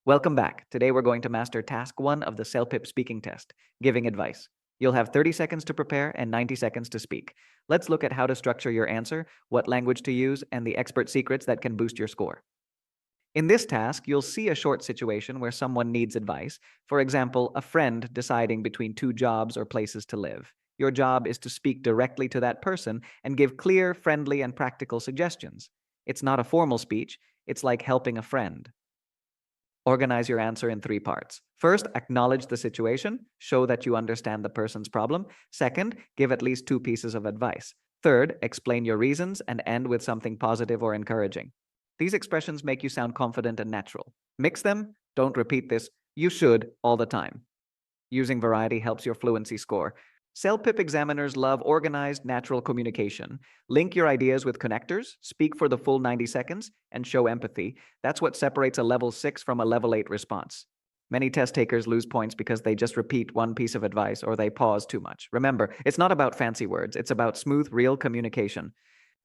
Welcome back. Today we're going to master task 1 of the CELPIP speaking test, giving advice. You'll have 30 seconds to prepare and 90 seconds to speak. Let's look at how to structure your answer, what language to use, and the expert secrets that can boost your score. In this task, you'll see a short situation where someone needs advice. For example, a friend deciding between two jobs or places to live. Your job is to speak directly to that person and give clear, friendly, and practical suggestions. It's not a formal speech, it's like helping a friend. Organize your answer in 3 parts. First, acknowledge the situation, show that you understand the person's problem. Second, give at least 2 pieces of advice. Third, explain your reasons and end with something positive or encouraging. These expressions make you sound confident and natural. Mix them, don't repeat this, you should all the time. Using variety helps your fluency score. CELPIP examiners love organized, natural communication. Link your ideas with connectors, speak for the full 90 seconds, and show empathy. That's what separates a level 6 from a level 8 response. Many test takers lose points because they just repeat one piece of advice or they pause too much. Remember, it's not about fancy words, it's about smooth, real communication.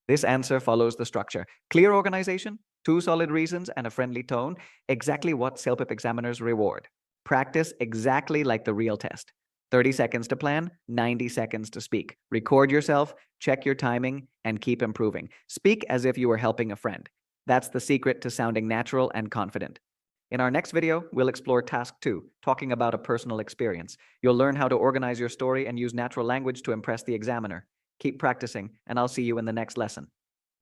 This answer follows the structure. Clear organization, 2 solid reasons, and a friendly tone, exactly what CELPIP examiners reward. Practice exactly like the real test. 30 seconds to plan, 90 seconds to speak. Record yourself, check your timing, and keep improving. Speak as if you were helping a friend. That's the secret to sounding natural and confident. In our next video, we'll explore task 2, talking about a personal experience. You'll learn how to organize your story and use natural language to impress the examiner. Keep practicing, and I'll see you in the next lesson.